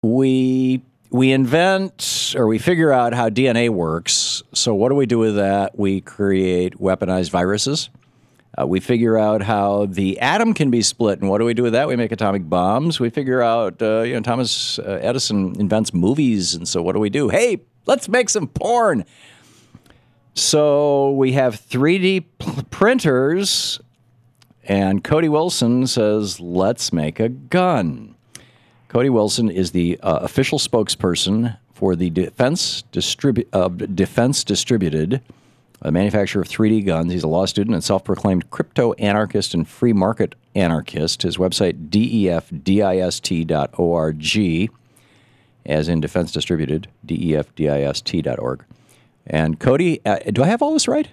we invent or we figure out how DNA works. So what do we do with that? We create weaponized viruses. We figure out how the atom can be split, and what do we do with that? We make atomic bombs. We figure out, Thomas Edison invents movies, and so what do? Hey, let's make some porn. So we have 3D printers, and Cody Wilson says, let's make a gun. Cody Wilson is the official spokesperson for the Defense Distributed, a manufacturer of 3D guns. He's a law student and self-proclaimed crypto-anarchist and free market anarchist. His website, defdist.org, as in Defense Distributed, defdist.org. And Cody, do I have all this right?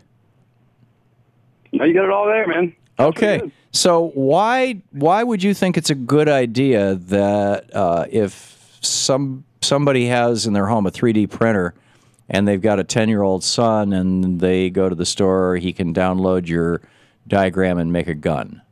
No, you got it all there, man. Okay. So why would you think it's a good idea that if somebody has in their home a 3D printer and they've got a 10-year-old son and they go to the store, he can download your diagram and make a gun?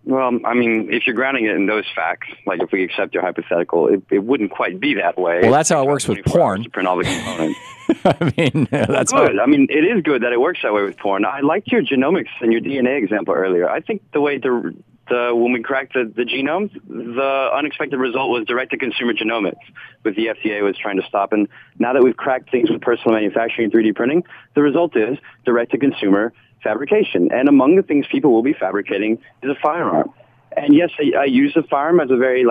Well, I mean, if you're grounding it in those facts, like if we accept your hypothetical, it wouldn't quite be that way. Well, that's how it works with porn. To print all the components. I mean, that's good. I mean, it is good that it works that way with porn. I liked your genomics and your DNA example earlier. I think the way when we cracked the genomes, the unexpected result was direct-to-consumer genomics, which the FDA was trying to stop. And now that we've cracked things with personal manufacturing and 3D printing, the result is direct-to-consumer fabrication. And among the things people will be fabricating is a firearm. And yes, I use the firearm as a very,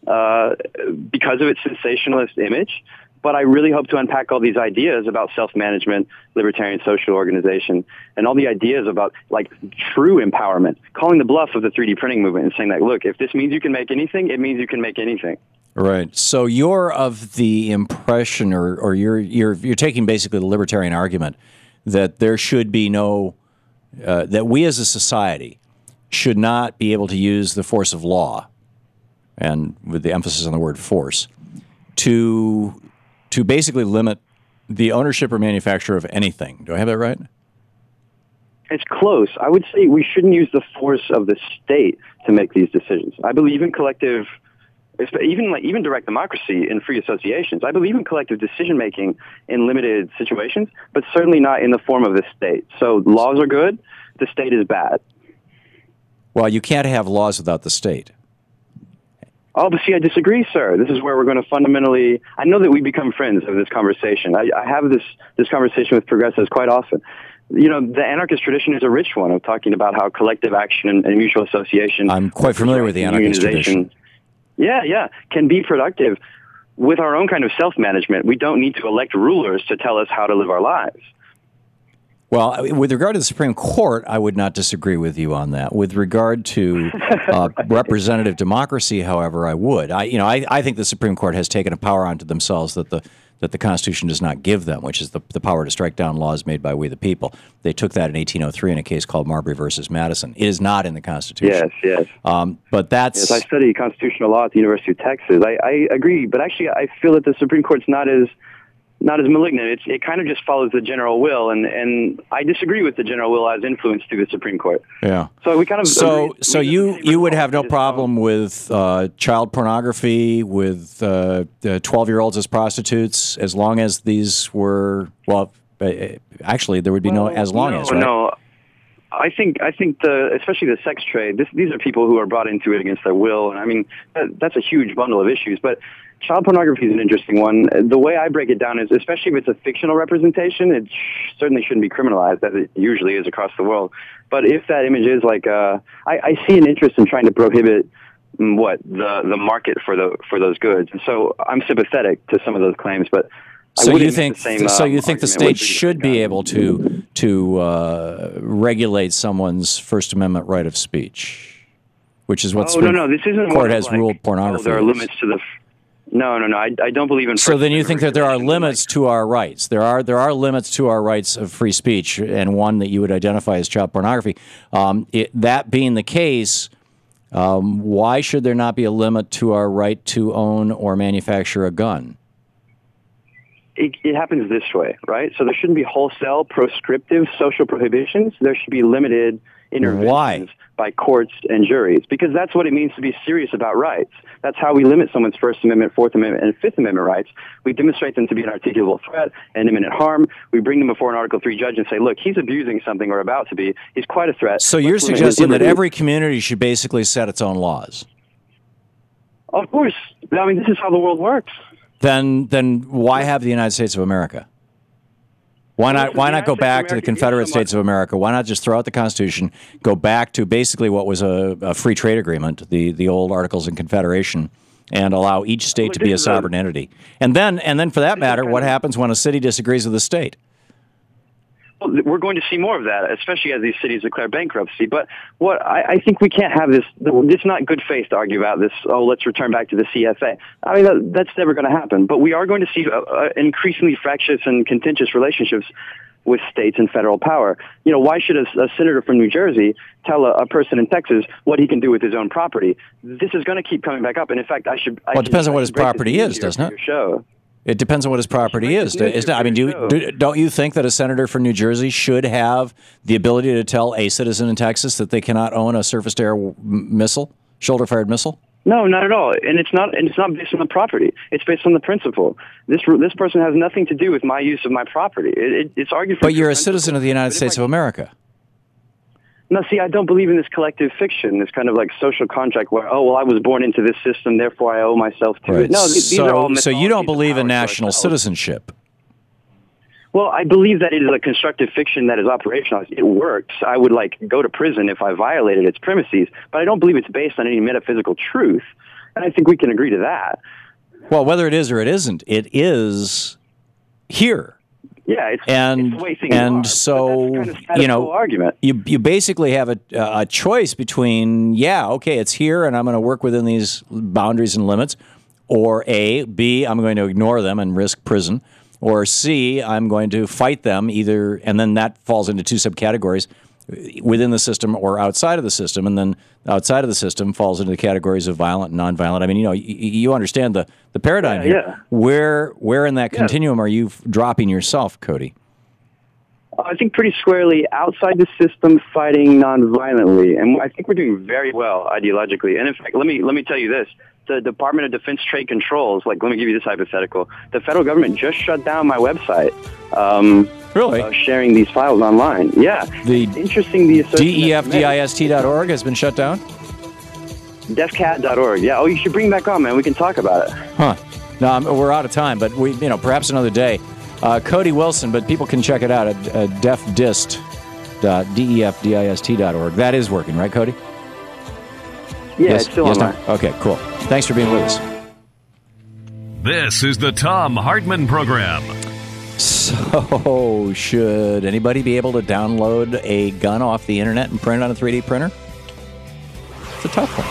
because of its sensationalist image, but I really hope to unpack all these ideas about self-management, libertarian social organization, and all the ideas about, true empowerment, calling the bluff of the 3D printing movement and saying that, look, if this means you can make anything, it means you can make anything. Right. So you're of the impression, or you're taking basically the libertarian argument that there should be no, that we as a society should not be able to use the force of law, and with the emphasis on the word force, to basically limit the ownership or manufacture of anything. Do I have that right? It's close. I would say we shouldn't use the force of the state to make these decisions. I believe in collective, even direct democracy in free associations. I believe in collective decision-making in limited situations, but certainly not in the form of the state. So laws are good. The state is bad. Well, you can't have laws without the state. Oh, but see, I disagree, sir. This is where we're going to fundamentally... I know that we become friends of this conversation. I have this conversation with progressives quite often. The anarchist tradition is a rich one of talking about how collective action and mutual association... I'm quite familiar with the anarchist tradition. Yeah, can be productive with our own kind of self-management. We don't need to elect rulers to tell us how to live our lives. Well, with regard to the Supreme Court, I would not disagree with you on that. With regard to representative democracy, however, I would. I think the Supreme Court has taken a power onto themselves that the Constitution does not give them, which is the power to strike down laws made by we the people. They took that in 1803 in a case called Marbury versus Madison. It is not in the Constitution. Yes. But that's... Yes, I study constitutional law at the University of Texas. I agree, but actually I feel that the Supreme Court's not as malignant. It kind of just follows the general will, and I disagree with the general will as influenced through the Supreme Court. Yeah. So we kind of so you would have no problem with child pornography, with 12-year-olds as prostitutes, as long as these were actually there would be no as long as, right? No. I think especially the sex trade. These are people who are brought into it against their will, and I mean that's a huge bundle of issues. But child pornography is an interesting one. The way I break it down is, especially if it's a fictional representation, it certainly shouldn't be criminalized, as it usually is across the world. But if that image is I see an interest in trying to prohibit the market for those goods, and so I'm sympathetic to some of those claims, but. So you think the state should be able to regulate someone's First Amendment right of speech, which is what this isn't court has ruled pornography. There are limits to the. No. I don't believe in. So then you think that there are limits to our rights. There are limits to our rights of free speech, and one that you would identify as child pornography. That being the case, why should there not be a limit to our right to own or manufacture a gun? it happens this way, right? So there shouldn't be wholesale proscriptive social prohibitions. There should be limited interventions by courts and juries, because that's what it means to be serious about rights. That's how we limit someone's First Amendment, Fourth Amendment, and Fifth Amendment rights. We demonstrate them to be an articulable threat and imminent harm. We bring them before an Article 3 judge and say, look, he's abusing something or about to be. He's quite a threat. So you're suggesting that every community should basically set its own laws? Of course. I mean, this is how the world works. Then why have the United States of America? Why not go back to the Confederate States of America? Why not just throw out the Constitution, go back to basically what was a free trade agreement, the old Articles of Confederation, and allow each state to be a sovereign entity? And then for that matter, what happens when a city disagrees with the state? Well, we're going to see more of that, especially as these cities declare bankruptcy. But what I think we can't have this. It's not good faith to argue about this. Oh, let's return back to the CFA. I mean, that's never going to happen. But we are going to see increasingly fractious and contentious relationships with states and federal power. You know, why should a senator from New Jersey tell a person in Texas what he can do with his own property? This is going to keep coming back up. And in fact, Well, it depends on what his property is, doesn't it? It depends on what his property is. I mean, don't you think that a senator from New Jersey should have the ability to tell a citizen in Texas that they cannot own a surface-to-air missile, shoulder-fired missile? No, not at all. And it's not based on the property. It's based on the principle. This person has nothing to do with my use of my property. It's argued for. But you're a citizen of the United States of America. No, see, I don't believe in this collective fiction, this kind of like social contract where, oh, well, I was born into this system, therefore I owe myself to it. No, these are all so you don't believe in national citizenship? Well, I believe that it is a constructive fiction that is operational. It works. I would go to prison if I violated its premises, but I don't believe it's based on any metaphysical truth. And I think we can agree to that. Well, whether it is or it isn't, it is here. Yeah, it's the way things and are, so kind of argument. You basically have a choice between it's here and I'm going to work within these boundaries and limits, or B, I'm going to ignore them and risk prison, or C, I'm going to fight them either, and then that falls into two subcategories, within the system or outside of the system, and then outside of the system falls into the categories of violent and nonviolent. I mean, you understand the paradigm here. Yeah. Where in that continuum are you dropping yourself, Cody? I think pretty squarely outside the system, fighting nonviolently, and I think we're doing very well ideologically. And in fact, let me tell you this: the Department of Defense Trade Controls. Let me give you this hypothetical: the federal government just shut down my website. Really? Sharing these files online. Yeah. Interesting. The DEFDIST.org has been shut down? Defcat.org. Yeah. Oh, you should bring back on, man. We can talk about it. Huh. No, we're out of time, but perhaps another day. Cody Wilson, but people can check it out at defdist.defdist.org. That is working, right, Cody? Yeah, it's still online. Okay, cool. Thanks for being with us. This is the Thom Hartmann Program. So, should anybody be able to download a gun off the internet and print it on a 3D printer? It's a tough one.